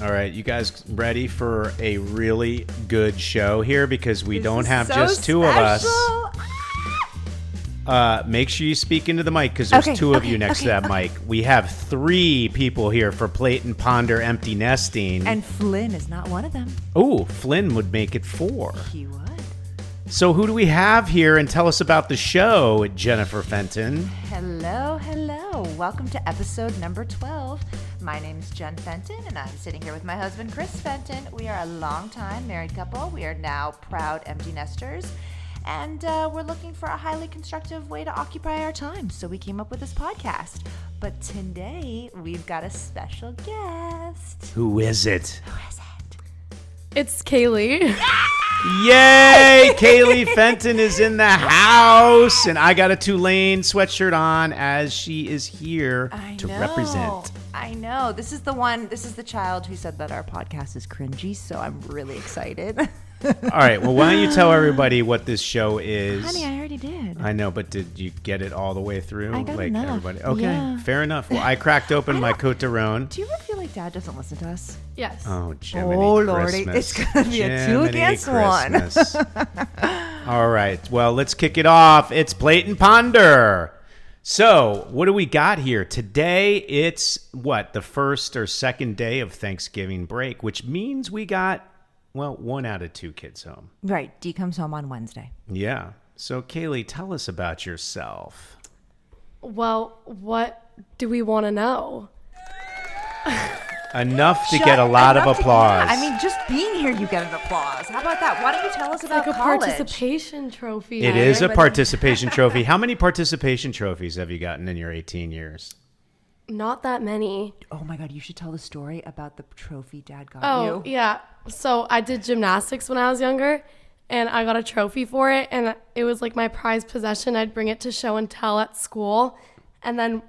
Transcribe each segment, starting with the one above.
All right, you guys ready for a really good show here? Because we don't have just two of us. Make sure you speak into the mic because there's two of you next to that mic. We have 3 people here for Plate and Ponder Empty Nesting. And Flynn is not one of them. Oh, Flynn would make it 4. He would. So who do we have here? And tell us about the show, Jennifer Fenton. Hello, hello. Welcome to episode number 12. My name is Jen Fenton, and I'm sitting here with my husband, Chris Fenton. We are a long-time married couple. We are now proud empty nesters. And we're looking for a highly constructive way to occupy our time. So we came up with this podcast. But today, we've got a special guest. Who is it? Who is it? It's Kaylie. Yay! Kaylie Fenton is in the house. And I got a Tulane sweatshirt on as she is here to represent. I know. This is the child who said that our podcast is cringy. So I'm really excited. All right. Well, why don't you tell everybody what this show is? Honey, I already did. I know, but did you get it all the way through? I got like enough. Everybody? Okay, Yeah. fair enough. Well, I cracked open my Cote de Rhone. Do you ever feel like Dad doesn't listen to us? Yes. Oh, Jiminy Lordy. Christmas. It's going to be a 2 against 1. All right. Well, let's kick it off. It's Plate and Ponder. So, what do we got here? Today, it's the first or second day of Thanksgiving break, which means we got 1 out of 2 kids home. Right. D comes home on Wednesday. Yeah. So, Kaylie, tell us about yourself. Well, what do we want to know? Enough to get a lot of applause. I mean, just being here, you get an applause. How about that? Why don't you tell us about Like a college? participation trophy. It is a participation trophy. How many participation trophies have you gotten in your 18 years? Not that many. Oh my God, you should tell the story about the trophy Dad got Oh, you. yeah. So I did gymnastics when I was younger, and I got a trophy for it, and it was like my prized possession. I'd bring it to show and tell at school. And then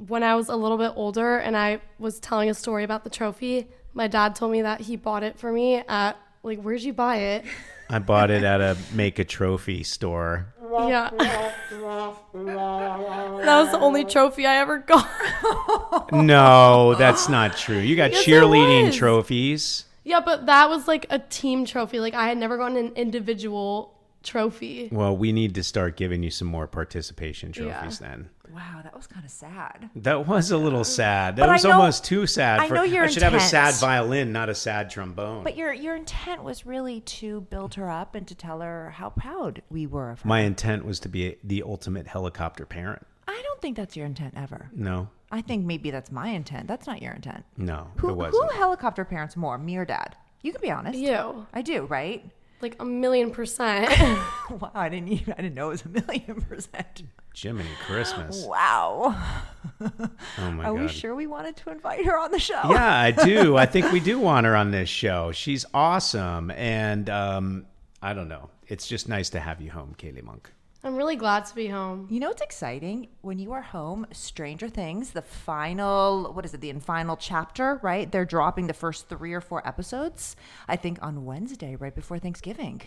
when I was a little bit older and I was telling a story about the trophy, my dad told me that he bought it for me at, where'd you buy it? I bought it at a Make a Trophy store. Yeah. That was the only trophy I ever got. No, that's not true. You got Yes, it cheerleading was. trophies. Yeah, but that was like a team trophy. Like I had never gotten an individual trophy. Well, we need to start giving you some more participation trophies then. Wow, that was kind of sad. That was a little sad. That But was I know- almost too sad. I know your I should have a sad intent. violin, not a sad trombone. But your intent was really to build her up and to tell her how proud we were of her. My intent was to be the ultimate helicopter parent. I don't think that's your intent ever. No, I think maybe that's my intent. That's not your intent. no, it Who wasn't. helicopter parents more, me or Dad? You can be honest. You. I do, right? Like 1,000,000%. Wow, I didn't know it was 1,000,000%. Jiminy Christmas. Wow. Oh my Are God. we sure we wanted to invite her on the show? Yeah, I do. I think we do want her on this show. She's awesome. And I don't know. It's just nice to have you home, Kaylie Monk. I'm really glad to be home. You know what's exciting? When you are home, Stranger Things, the final chapter, right? They're dropping the first 3 or 4 episodes, I think on Wednesday, right before Thanksgiving.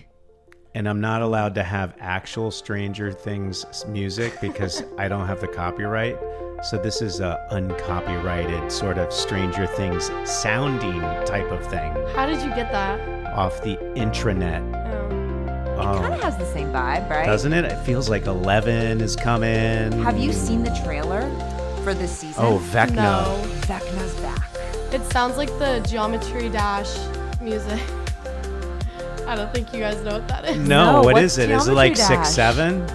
And I'm not allowed to have actual Stranger Things music because I don't have the copyright. So this is a uncopyrighted sort of Stranger Things sounding type of thing How did you get that? off the intranet. It kind of has the same vibe, right? Doesn't it? It feels like 11 is coming. Have you seen the trailer for this season? Oh, Vecna. No. Vecna's back. It sounds like the Geometry Dash music. I don't think you guys know what that is. No, No, what what's is it? Is it like Geometry 6-7?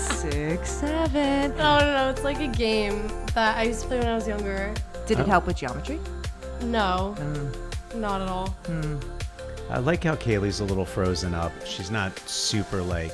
6-7. No. It's like a game that I used to play when I was younger. Did it help with geometry? No. Not at all. I like how Kaylee's a little frozen up. She's not super like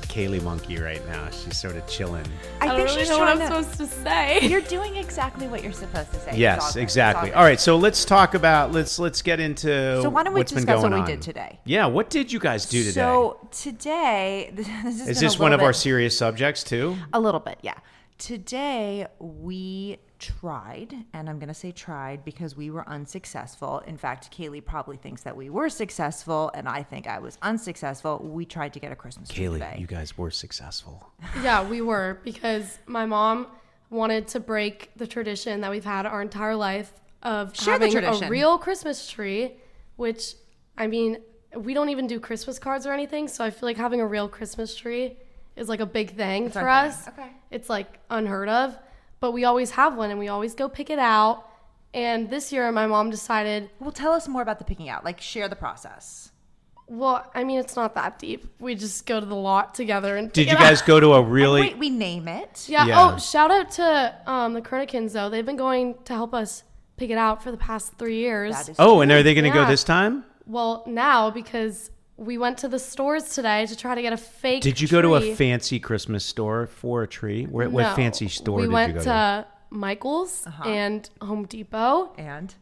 Kaylie Monkey right now. She's sort of chilling. I don't really know what I'm supposed to say. You're doing exactly what you're supposed to say. Yes, It's all good. exactly. It's All right, so let's talk about let's get into So why don't we what's been discuss going what we on. did today? Yeah, what did you guys do today? So today, is this one of our serious subjects too? A little bit, yeah. Today we tried, and I'm going to say tried because we were unsuccessful. In fact, Kaylie probably thinks that we were successful, and I think I was unsuccessful. We tried to get a Christmas tree Kaylie, today. you guys were successful. Yeah, we were, because my mom wanted to break the tradition that we've had our entire life of Share the having tradition. a real Christmas tree, which, I mean, we don't even do Christmas cards or anything, so I feel like having a real Christmas tree is like a big thing for us. Okay. It's like unheard of, but we always have one and we always go pick it out. And this year my mom decided, Well, tell us more about the picking out. Like, share the process. well, I mean, it's not that deep. We just go to the lot together and Did pick you it guys out. go to a really? Wait, we name it. Yeah. Yeah. Oh, shout out to the Kernikins, though. They've been going to help us pick it out for the past 3 years. That is Oh, and are they going to go Yeah. this time? Well, now, because we went to the stores today to try to get a fake Did you go to a tree. fancy Christmas store for a tree? What No. fancy store we did went you go to Michael's and Home Depot And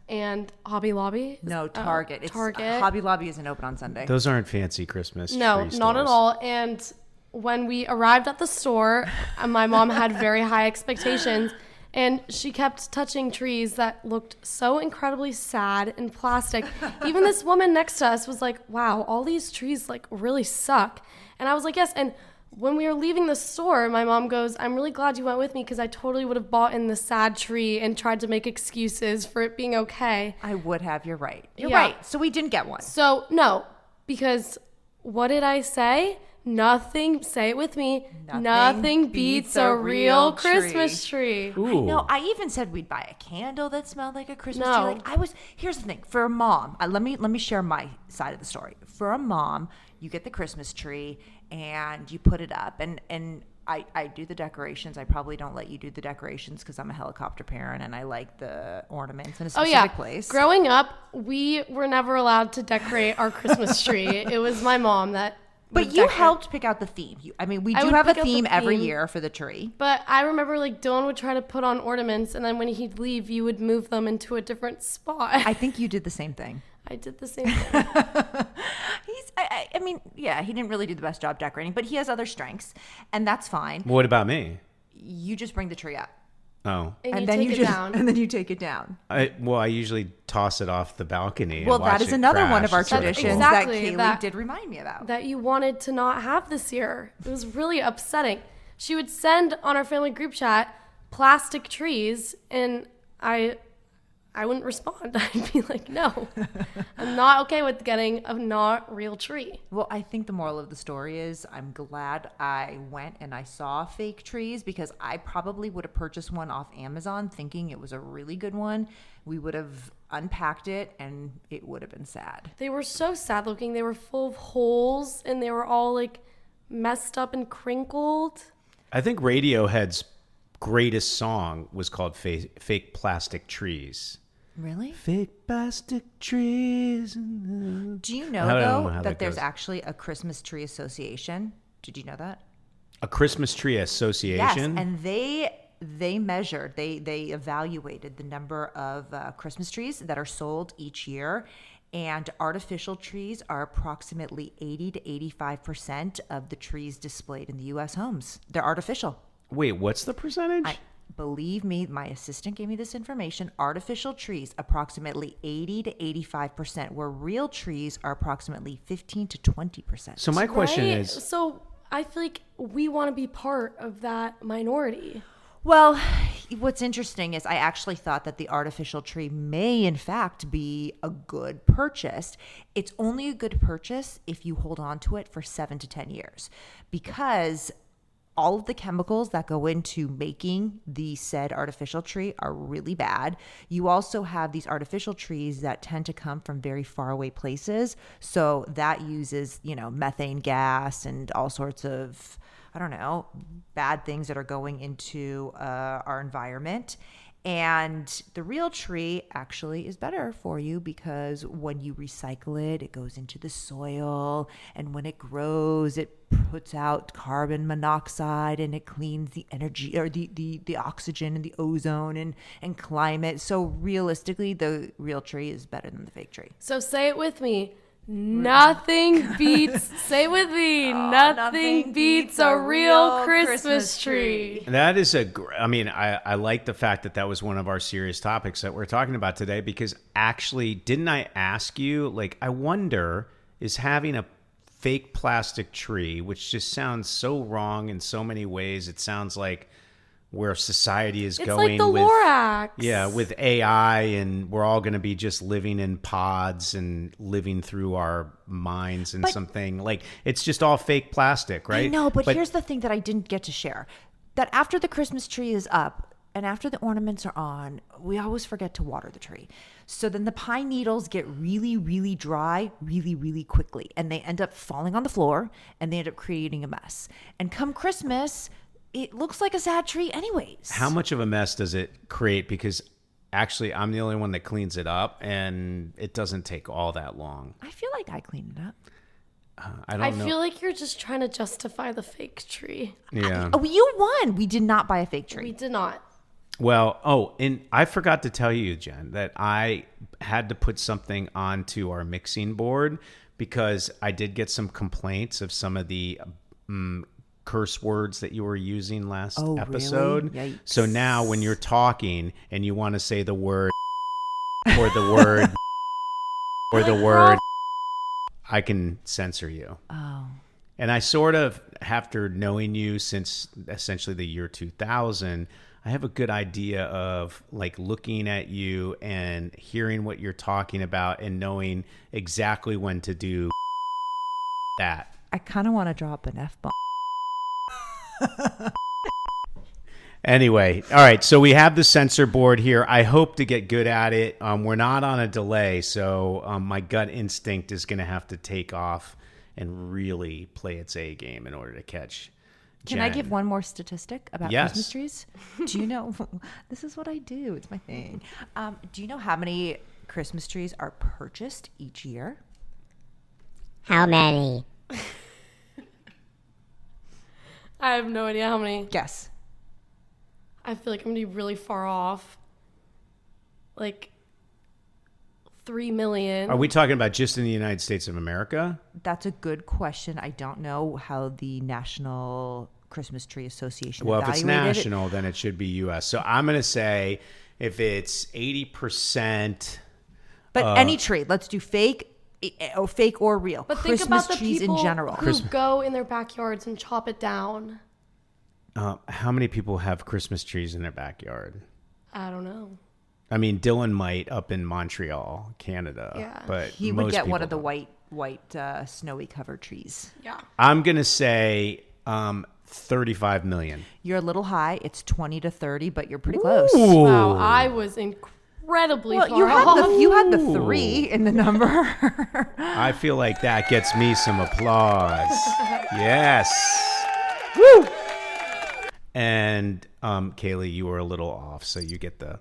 Hobby Lobby. no, Target. Target. Hobby Lobby isn't open on Sunday. Those aren't fancy Christmas No, tree not at stores. all. And when we arrived at the store, my mom had very high expectations. And she kept touching trees that looked so incredibly sad and plastic. Even this woman next to us was like, wow, all these trees like really suck. And I was like, yes. And when we were leaving the store, my mom goes, I'm really glad you went with me because I totally would have bought in the sad tree and tried to make excuses for it being okay. I would have. You're right. You're Yeah. right. So we didn't get one. So, no, because what did I say? Nothing, say it with me, nothing beats a real Christmas tree. Ooh. No, I even said we'd buy a candle that smelled like a Christmas No. tree. Like here's the thing. For a mom, let me share my side of the story. For a mom, you get the Christmas tree and you put it up, and I do the decorations. I probably don't let you do the decorations because I'm a helicopter parent and I like the ornaments in a Oh, specific yeah. place. Growing up, we were never allowed to decorate our Christmas tree. It was my mom that. But would you decorate. helped pick out the theme. We I do would have a pick out the theme every theme. year for the tree. But I remember like Dylan would try to put on ornaments, and then when he'd leave, you would move them into a different spot. I think you did the same thing. I did the same thing. I mean, yeah, he didn't really do the best job decorating, but he has other strengths, and that's fine. What about me? You just bring the tree up, Oh. And you then take you it down. and then you take it down. I usually toss it off the balcony. Well, and watch that is it another one crash of our and start to traditions fall. Exactly, that Kaylee that- did remind me about. That you wanted to not have this year. It was really upsetting. She would send on our family group chat plastic trees, and I wouldn't respond. I'd be like, no, I'm not okay with getting a not real tree. Well, I think the moral of the story is I'm glad I went and I saw fake trees because I probably would have purchased one off Amazon thinking it was a really good one. We would have unpacked it and it would have been sad. They were so sad looking. They were full of holes, and they were all like messed up and crinkled. I think Radiohead's greatest song was called Fake Plastic Trees. Really? Fake plastic trees. Do you know, I don't know though, how that that there's goes. actually a Christmas tree association? Did you know that? A Christmas tree Yes, association. and they measured, they evaluated the number of Christmas trees that are sold each year, and artificial trees are approximately 80 to 85% of the trees displayed in the U.S. homes. They're artificial. Wait, what's the percentage? Believe me, my assistant gave me this information. Artificial trees, approximately 80 to 85%, where real trees are approximately 15 to 20%. So my question Right? is, So I feel like we want to be part of that minority. Well, what's interesting is I actually thought that the artificial tree may, in fact, be a good purchase. It's only a good purchase if you hold on to it for 7 to 10 years, because all of the chemicals that go into making the said artificial tree are really bad. You also have these artificial trees that tend to come from very far away places. So that uses, methane gas and all sorts of, I don't know, bad things that are going into our environment. And the real tree actually is better for you because when you recycle it, it goes into the soil. And when it grows, it puts out carbon monoxide and it cleans the energy or the oxygen and the ozone and climate. So realistically, the real tree is better than the fake tree. So say it with me. Nothing beats, say it with me, nothing beats a real Christmas tree. that is I like the fact that was one of our serious topics that we're talking about today, because actually, didn't I ask you, like, I wonder, is having a fake plastic tree, which just sounds so wrong in so many ways. It sounds like where society is It's going like the with Lorax. yeah, with AI, and we're all going to be just living in pods and living through our minds and something like it's just all fake plastic, right? I know, but here's the thing that I didn't get to share. That after the Christmas tree is up and after the ornaments are on, we always forget to water the tree. So then the pine needles get really, really dry really, really quickly. And they end up falling on the floor and they end up creating a mess. And come Christmas, it looks like a sad tree anyways. How much of a mess does it create? Because actually, I'm the only one that cleans it up, and it doesn't take all that long. I feel like I cleaned it up. I don't know. I feel like you're just trying to justify the fake tree. Yeah. Oh, you won. We did not buy a fake tree. We did not. Well, and I forgot to tell you, Jen, that I had to put something onto our mixing board because I did get some complaints of some of the curse words that you were using last episode. Really? Yikes. So now when you're talking and you want to say the word or the word or the word, I can censor you. Oh. And I sort of, after knowing you since essentially the year 2000, I have a good idea of like looking at you and hearing what you're talking about and knowing exactly when to do that. I kind of want to drop an F-bomb. Anyway, all right, so we have the censor board here. I hope to get good at it. We're not on a delay, so my gut instinct is going to have to take off and really play its A game in order to catch Jen. Can I give one more statistic about Yes. Christmas trees? Do you know, this is what I do. It's my thing. Do you know how many Christmas trees are purchased each year? How many? I have no idea how many. Guess. I feel like I'm going to be really far off. Like 3 million. Are we talking about just in the United States of America? That's a good question. I don't know how the National Christmas Tree Association Well, if it's evaluated national, then it should be U.S. So I'm going to say if it's 80%. But any tree. Let's do fake or real. But think Christmas about the trees people in general. who go in their backyards and chop it down. How many people have Christmas trees in their backyard? I don't know. I mean, Dylan might up in Montreal, Canada. Yeah. But He would most get one people of the don't. white snowy covered trees. Yeah. I'm going to say 35 million. You're a little high. It's 20 to 30, but you're pretty close. Ooh. Wow, I was incredibly Well, far you had off. you had the 3 in the number. I feel like that gets me some applause. Yes. Woo! And Kaylie, you were a little off, so you get the...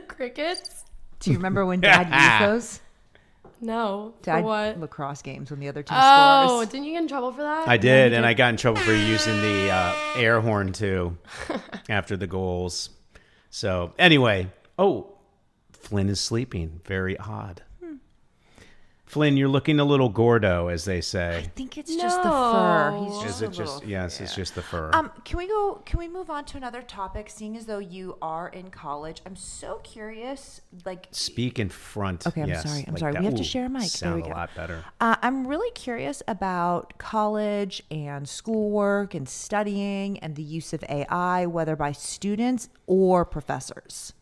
Crickets? Do you remember when Dad used those? No. For Dad what? lacrosse games when the other team Oh, scores. didn't you get in trouble for that? I did, and I got in trouble for using the air horn, too, after the goals. So, anyway. Oh, Flynn is sleeping. Very odd. Flynn, you're looking a little gordo, as they say. I think it's just the fur. No. He's just Is it a just... little, Yes, it's just the fur. Can we move on to another topic? Seeing as though you are in college, I'm so curious. Like, Speak in front. Okay, I'm yes, sorry. I'm like sorry. that. We have to Ooh, share a mic. There Sound we a go. lot better. I'm really curious about college and schoolwork and studying and the use of AI, whether by students or professors.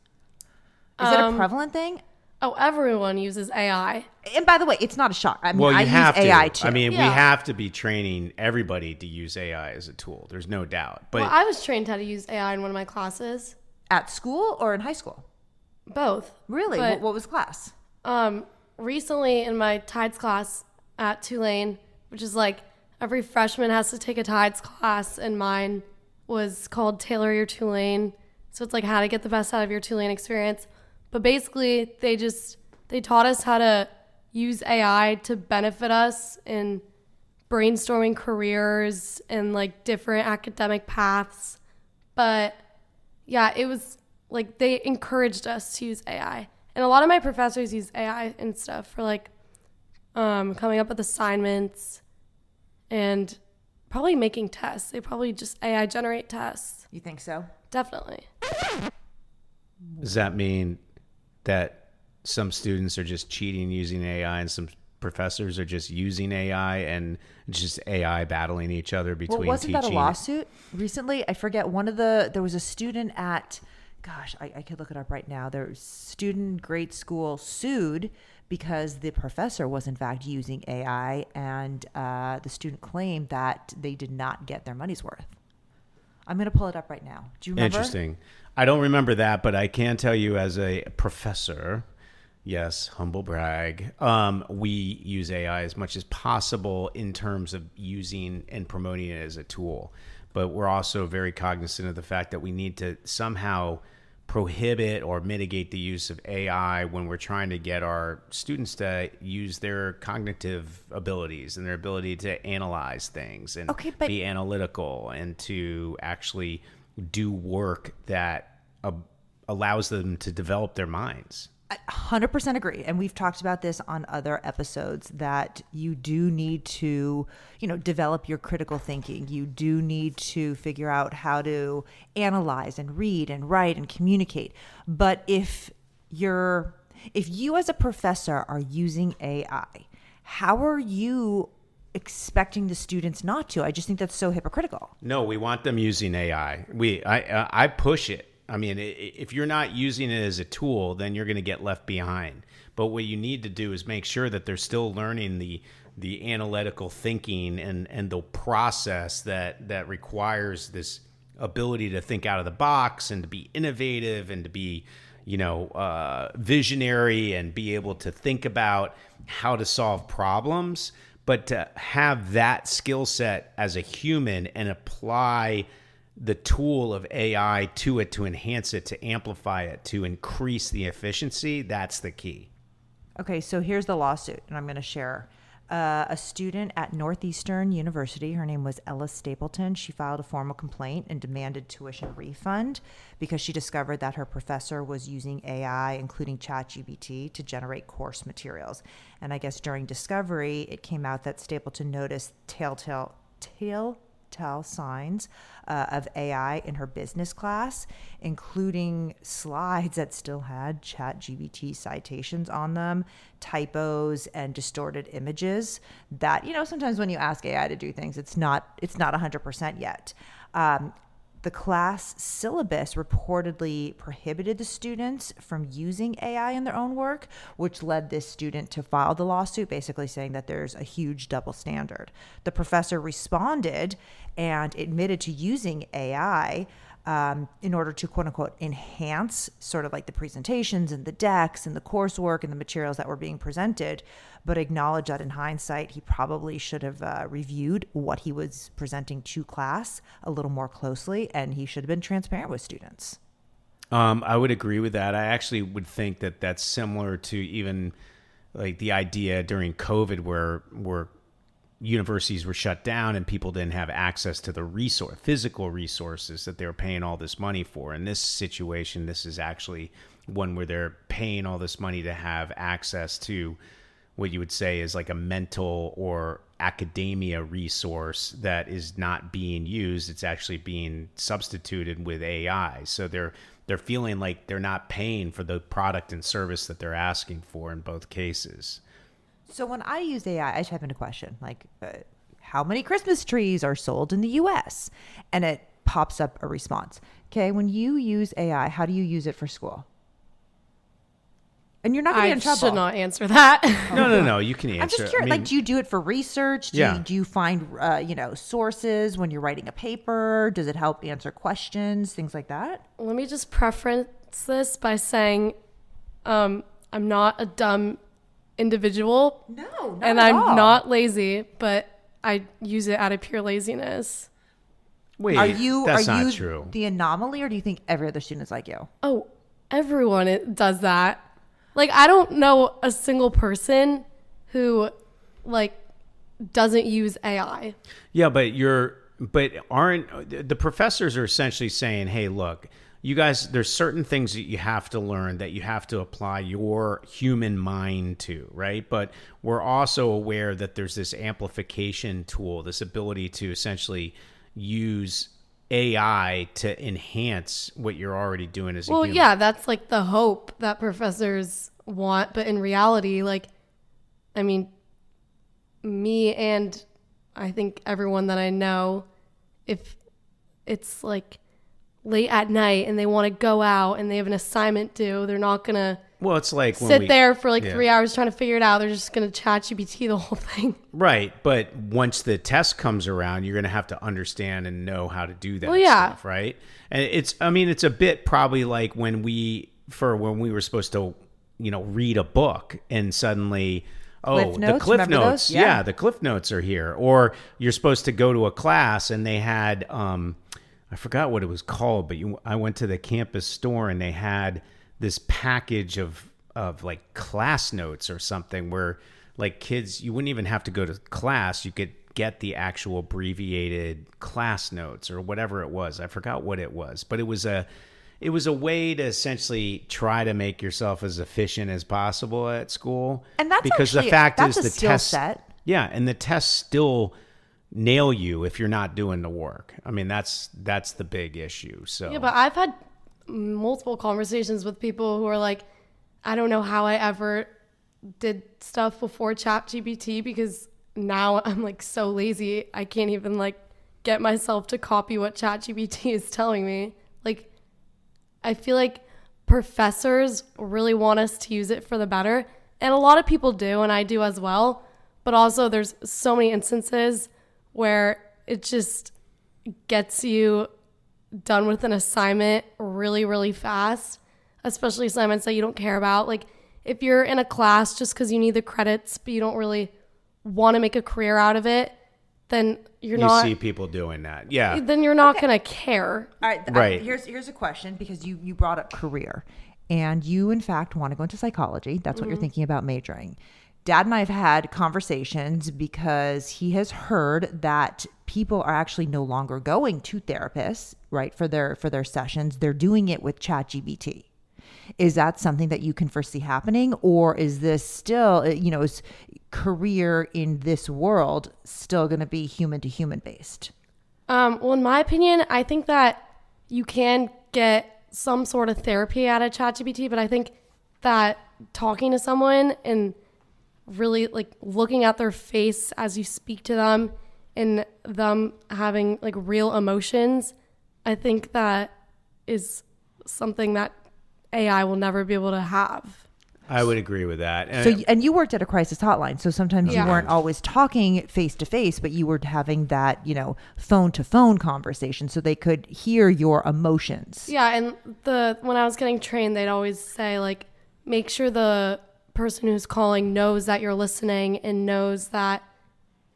Is it a prevalent thing? Oh, everyone uses AI. And by the way, it's not a shock. I mean, Well, you I have use to. AI too. I mean, we Yeah. have to be training everybody to use AI as a tool. There's no doubt. But Well, I was trained how to use AI in one of my classes. at school or in high school? Both. Really? But, What was class? recently in my tides class at Tulane, which is like every freshman has to take a tides class, and mine was called Tailor Your Tulane. So it's like how to get the best out of your Tulane experience. But basically, they taught us how to use AI to benefit us in brainstorming careers and like different academic paths. But yeah, it was like they encouraged us to use AI. And a lot of my professors use AI and stuff for like coming up with assignments and probably making tests. They probably just AI generate tests. You think so? Definitely. does that mean that some students are just cheating using AI and some professors are just using AI and just AI battling each other between wasn't teaching. that a lawsuit recently? I forget. There was a student at, gosh, I could look it up right now. Their student grade school sued because the professor was in fact using AI, and the student claimed that they did not get their money's worth. I'm going to pull it up right now. Do you remember? Interesting. I don't remember that, but I can tell you as a professor, yes, humble brag, we use AI as much as possible in terms of using and promoting it as a tool. But we're also very cognizant of the fact that we need to somehow prohibit or mitigate the use of AI when we're trying to get our students to use their cognitive abilities and their ability to analyze things and be analytical and to actually do work that allows them to develop their minds. I 100% agree. And we've talked about this on other episodes that you do need to, develop your critical thinking. You do need to figure out how to analyze and read and write and communicate. But if you as a professor are using AI, how are you expecting the students not to? I just think that's so hypocritical. No, we want them using AI. I push it. I mean, if you're not using it as a tool, then you're going to get left behind. But what you need to do is make sure that they're still learning the analytical thinking and the process that requires this ability to think out of the box and to be innovative and to be, visionary and be able to think about how to solve problems. But to have that skill set as a human and apply the tool of AI to it, to enhance it, to amplify it, to increase the efficiency, that's the key. Okay, so here's the lawsuit, and I'm going to share. A student at Northeastern University, her name was Ella Stapleton, she filed a formal complaint and demanded tuition refund because she discovered that her professor was using AI, including ChatGPT, to generate course materials. And I guess during discovery, it came out that Stapleton noticed telltale signs of AI in her business class, including slides that still had ChatGPT citations on them, typos, and distorted images that, sometimes when you ask AI to do things, it's not 100% yet. The class syllabus reportedly prohibited the students from using AI in their own work, which led this student to file the lawsuit, basically saying that there's a huge double standard. The professor responded and admitted to using AI in order to, quote unquote, enhance sort of like the presentations and the decks and the coursework and the materials that were being presented, but acknowledged that in hindsight, he probably should have reviewed what he was presenting to class a little more closely, and he should have been transparent with students. I would agree with that. I actually would think that that's similar to even like the idea during COVID where universities were shut down and people didn't have access to the physical resources that they were paying all this money for. In this situation, this is actually one where they're paying all this money to have access to what you would say is like a mental or academia resource that is not being used. It's actually being substituted with AI. So they're feeling like they're not paying for the product and service that they're asking for in both cases. So when I use AI, I type in a question like, how many Christmas trees are sold in the U.S.? And it pops up a response. Okay, when you use AI, how do you use it for school? And you're not going to get in trouble. I should not answer that. No. You can answer. I'm just curious. Do you do it for research? Do you find, sources when you're writing a paper? Does it help answer questions, things like that? Let me just preference this by saying I'm not a dumb individual. No, not and at I'm all. not lazy, but I use it out of pure laziness. Wait, that's not true. The anomaly, or do you think every other student is like you? Oh, everyone does that. Like, I don't know a single person who doesn't use AI. Yeah, but aren't the professors are essentially saying, hey, look, you guys, there's certain things that you have to learn, that you have to apply your human mind to, right? But we're also aware that there's this amplification tool, this ability to essentially use AI to enhance what you're already doing as a human. Well, yeah, that's like the hope that professors want. But in reality, me and I think everyone that I know, if it's like late at night and they want to go out and they have an assignment due, they're not going to it's like sit there for like 3 hours trying to figure it out. They're just going to ChatGPT the whole thing. Right. But once the test comes around, you're going to have to understand and know how to do that stuff, right? And it's a bit probably like when we were supposed to, read a book and suddenly, the Cliff Notes. Yeah, the Cliff Notes are here. Or you're supposed to go to a class and they had, I forgot what it was called, but I went to the campus store and they had this package of like class notes or something where like kids, you wouldn't even have to go to class. You could get the actual abbreviated class notes or whatever it was. I forgot what it was, but it was a way to essentially try to make yourself as efficient as possible at school. And that's because actually, the fact that's is a the skill test set. Yeah, and the tests still nail you if you're not doing the work. I mean, that's the big issue. So yeah, but I've had multiple conversations with people who are like, I don't know how I ever did stuff before ChatGPT because now I'm like so lazy I can't even like get myself to copy what ChatGPT is telling me. Like, I feel like professors really want us to use it for the better, and a lot of people do, and I do as well. But also, there's so many instances where it just gets you done with an assignment really, really fast, especially assignments that you don't care about. Like if you're in a class just because you need the credits, but you don't really want to make a career out of it, then you see people doing that. Yeah. Then you're not going to care. All right. Right. Here's a question, because you brought up career and you, in fact, want to go into psychology. That's what you're thinking about majoring. Dad and I have had conversations because he has heard that people are actually no longer going to therapists, right, for their sessions. They're doing it with ChatGPT. Is that something that you can foresee happening, or is this still, is career in this world still going to be human to human based? Well, in my opinion, I think that you can get some sort of therapy out of ChatGPT, but I think that talking to someone and really like looking at their face as you speak to them and them having like real emotions, I think that is something that AI will never be able to have. I would agree with that. And you worked at a crisis hotline, so sometimes you weren't always talking face to face, but you were having that, phone to phone conversation so they could hear your emotions. Yeah, and when I was getting trained, they'd always say like, make sure the person who's calling knows that you're listening and knows that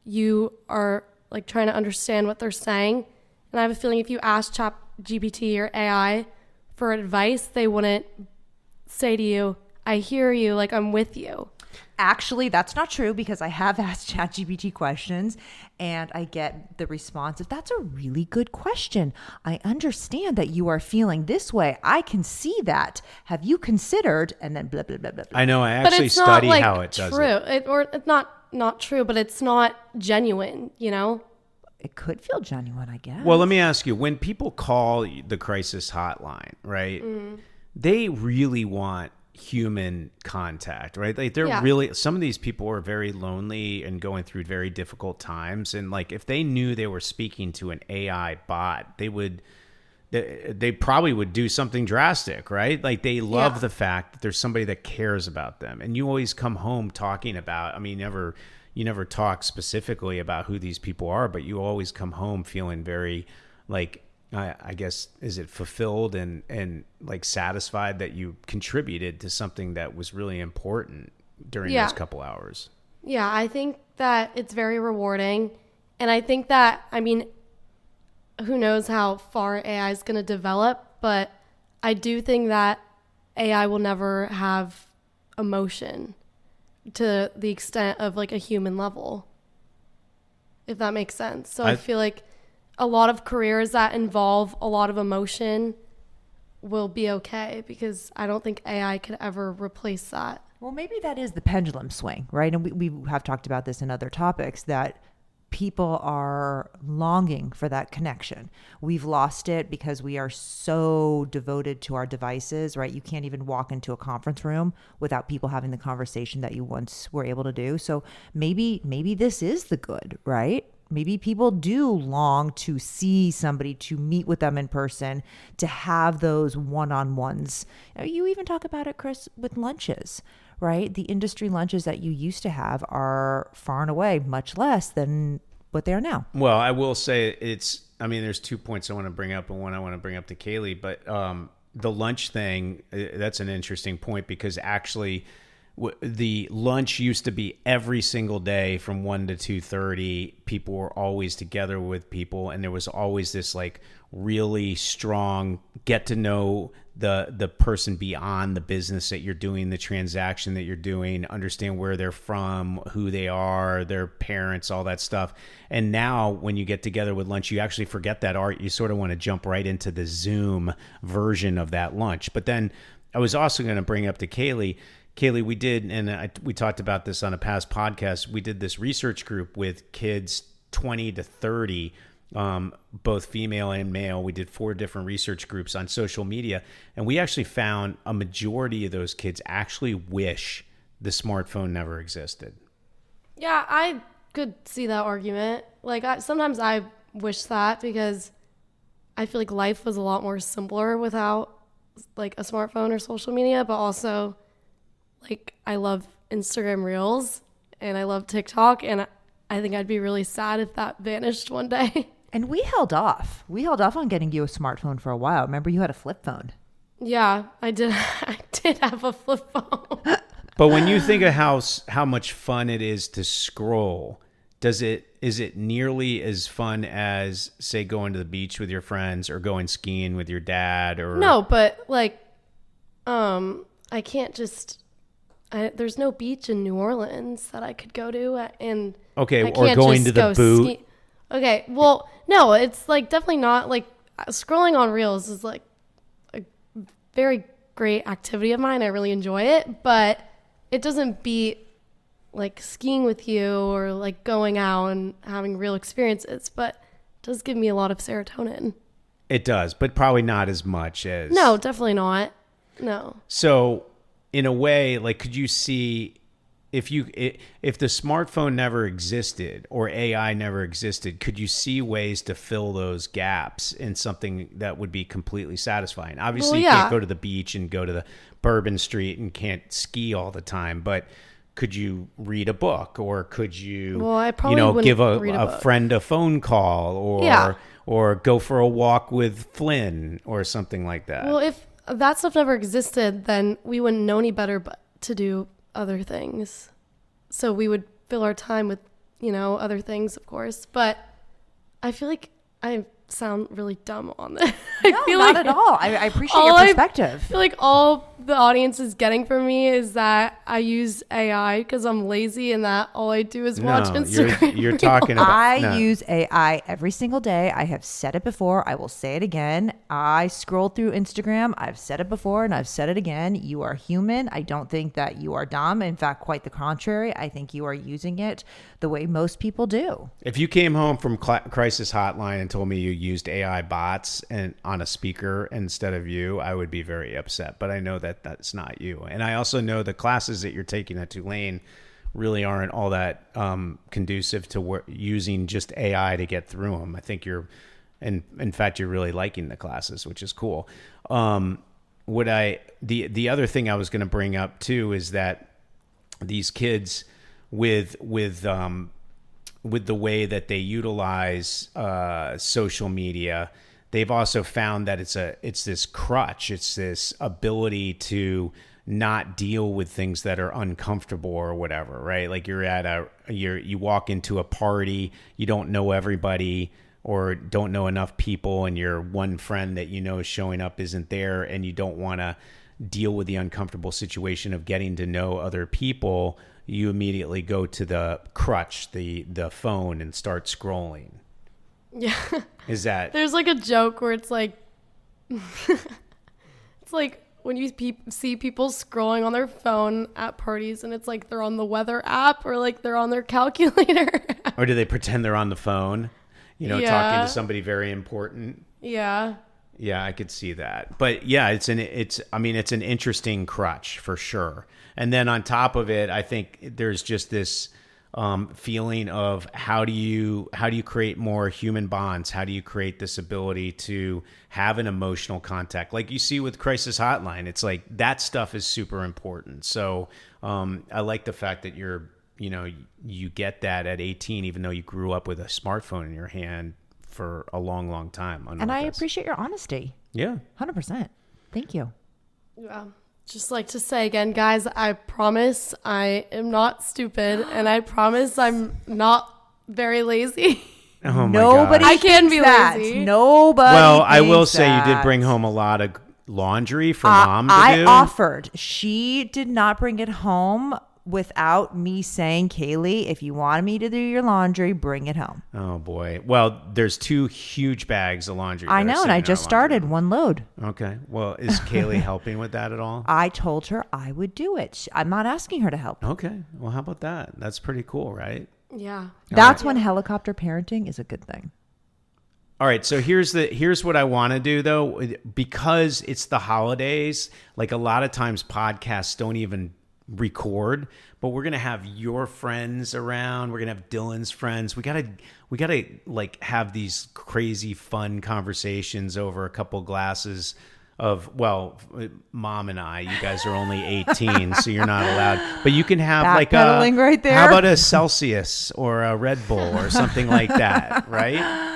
you are like trying to understand what they're saying. And I have a feeling if you ask ChatGPT or AI for advice, they wouldn't say to you, I hear you, like I'm with you. Actually, that's not true, because I have asked ChatGPT questions and I get the response of, that's a really good question. I understand that you are feeling this way. I can see that. Have you considered? And then blah, blah, blah, blah, blah. I know. I actually study like how it does true. it. It's not true, but it's not genuine, It could feel genuine, I guess. Well, let me ask you, when people call the crisis hotline, right, they really want human contact, right? Like they're really, some of these people are very lonely and going through very difficult times. And like, if they knew they were speaking to an AI bot, they probably would do something drastic, right? Like they love the fact that there's somebody that cares about them. And you always come home talking about, you never talk specifically about who these people are, but you always come home feeling very like, I guess, is it fulfilled and like satisfied that you contributed to something that was really important during those couple hours? Yeah, I think that it's very rewarding. And I think that, who knows how far AI is going to develop, but I do think that AI will never have emotion to the extent of like a human level, if that makes sense. So I feel like a lot of careers that involve a lot of emotion will be okay, because I don't think AI could ever replace that. Well, maybe that is the pendulum swing, right? And we have talked about this in other topics, that people are longing for that connection. We've lost it because we are so devoted to our devices, right? You can't even walk into a conference room without people having the conversation that you once were able to do. So maybe this is the good, right? Maybe people do long to see somebody, to meet with them in person, to have those one-on-ones. You even talk about it, Chris, with lunches, right? The industry lunches that you used to have are far and away much less than what they are now. Well, I will say there's 2 points I want to bring up and one I want to bring up to Kaylie, but the lunch thing, that's an interesting point because actually the lunch used to be every single day from 1 to 2:30. People were always together with people, and there was always this like really strong get to know the person beyond the business that you're doing, the transaction that you're doing, understand where they're from, who they are, their parents, all that stuff. And now when you get together with lunch, you actually forget that art. You sort of want to jump right into the Zoom version of that lunch. But then I was also going to bring up to Kaylie, we did, and we talked about this on a past podcast, we did this research group with kids 20 to 30, both female and male. We did 4 different research groups on social media, and we actually found a majority of those kids actually wish the smartphone never existed. Yeah, I could see that argument. Like, sometimes I wish that because I feel like life was a lot more simpler without, like, a smartphone or social media, but also, like, I love Instagram Reels and I love TikTok, and I think I'd be really sad if that vanished one day. And we held off. We held off on getting you a smartphone for a while. Remember, you had a flip phone. Yeah, I did. I did have a flip phone. But when you think of how much fun it is to scroll, is it nearly as fun as, say, going to the beach with your friends or going skiing with your dad? Or no, but like, I can't just. There's no beach in New Orleans that I could go to, and okay, I or can't going just to the go boot. ski. Okay, well, no, it's like definitely not like scrolling on Reels is like a very great activity of mine. I really enjoy it, but it doesn't beat like skiing with you or like going out and having real experiences. But it does give me a lot of serotonin. It does, but probably not as much as. No, definitely not. No. So, in a way, like, could you see if the smartphone never existed or AI never existed, could you see ways to fill those gaps in something that would be completely satisfying? Obviously, you can't go to the beach and go to the Bourbon Street and can't ski all the time, but could you read a book, or could you, I probably give read a friend a phone call, or go for a walk with Flynn or something like that? Well, if that stuff never existed, then we wouldn't know any better but to do other things. So we would fill our time with, other things, of course. But I feel like I sound really dumb on this. Not at all. I appreciate your perspective. I feel like all the audience is getting from me is that I use AI because I'm lazy and that all I do is watch Instagram. You're talking about. I use AI every single day. I have said it before. I will say it again. I scroll through Instagram. I've said it before and I've said it again. You are human. I don't think that you are dumb. In fact, quite the contrary. I think you are using it the way most people do. If you came home from Crisis Hotline and told me you used AI bots and on a speaker instead of you, I would be very upset. But I know that that's not you. And I also know the classes that you're taking at Tulane really aren't all that conducive to using just AI to get through them. I think in fact, you're really liking the classes, which is cool. The other thing I was going to bring up too is that these kids with the way that they utilize social media, they've also found that it's this crutch. It's this ability to not deal with things that are uncomfortable or whatever, right? Like you walk into a party, you don't know everybody or don't know enough people, and your one friend that you know is showing up isn't there, and you don't want to deal with the uncomfortable situation of getting to know other people. You immediately go to the crutch, the phone, and start scrolling. Yeah. Is that... There's like a joke where it's like... it's like when you see people scrolling on their phone at parties and it's like they're on the weather app or like they're on their calculator. Or do they pretend they're on the phone? Talking Yeah. to somebody very important. Yeah. Yeah, I could see that. But yeah, it's an interesting crutch for sure. And then on top of it, I think there's just this feeling of how do you create more human bonds? How do you create this ability to have an emotional contact? Like you see with Crisis Hotline, it's like that stuff is super important. So I like the fact that you get that at 18, even though you grew up with a smartphone in your hand for a long, long time. And I appreciate your honesty. Yeah. 100%. Thank you. Yeah. Just like to say again, guys, I promise I am not stupid, and I promise I'm not very lazy. Oh my Nobody God. I can be that. lazy. Nobody. Well, I will thinks say you did that. bring home a lot of laundry for mom to I do. offered. She did not bring it home without me saying, Kaylee, if you wanted me to do your laundry, bring it home. Oh boy. Well, there's 2 huge bags of laundry. I that are know, and sitting I in our just laundry started room. one load. Okay. Well, is Kaylee helping with that at all? I told her I would do it. I'm not asking her to help. Okay. Well, how about that? That's pretty cool, right? Yeah. That's when helicopter parenting is a good thing. All right, so here's what I want to do though, because it's the holidays. Like a lot of times podcasts don't even record, but we're gonna have your friends around. We're gonna have Dylan's friends. We gotta like have these crazy fun conversations over a couple glasses of, well, mom and I. You guys are only 18, so you're not allowed. But you can have like a Backpedaling right there. How about a Celsius or a Red Bull or something like that, right?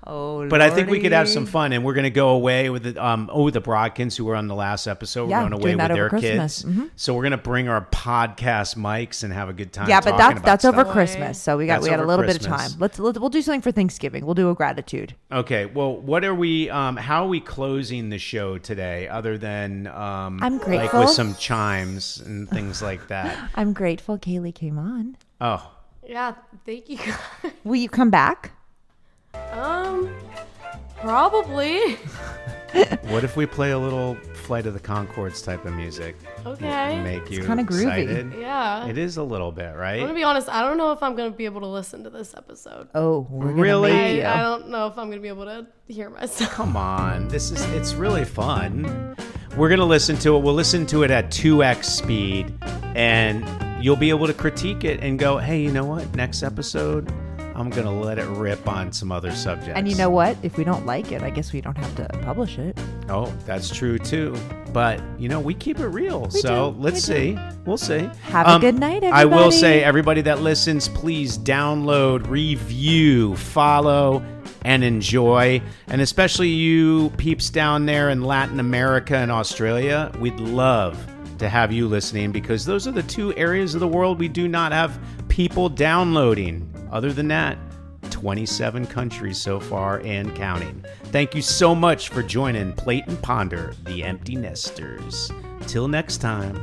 Oh, But I think we could have Lordy. some fun, and we're going to go away with the Broadkins who were on the last episode. Yeah, we're going away doing with that their over Christmas. kids. Mm-hmm. So we're going to bring our podcast mics and have a good time. Yeah, but talking that's about over stuff. Christmas, so we got That's a over little bit of Christmas. time. We'll do something for Thanksgiving. We'll do a gratitude. Okay. Well, what are we? How are we closing the show today? Other than I'm like grateful. with some chimes and things like that. I'm grateful Kaylee came on. Oh, Yeah. Thank you. Will you come back? Probably. what if we play a little Flight of the Conchords type of music? Okay. Make you kinda groovy. excited? Yeah. It is a little bit, I'm right? gonna be honest. I don't know if I'm gonna be able to listen to this episode. Oh, we're gonna Really? make you. I don't know if I'm gonna be able to hear myself. Come on, it's really fun. We're gonna listen to it. We'll listen to it at 2x speed, and you'll be able to critique it and go, hey, you know what? Next episode, I'm gonna let it rip on some other subjects. And you know what? If we don't like it, I guess we don't have to publish it. Oh, that's true too. But we keep it real. So let's see. We'll see. Have a good night, I will everybody. say, everybody that listens, please download, review, follow, and enjoy. And especially you peeps down there in Latin America and Australia, we'd love to have you listening, because those are the 2 areas of the world we do not have people downloading. Other than that, 27 countries so far and counting. Thank you so much for joining Plate and Ponder, the Empty Nesters. Till next time.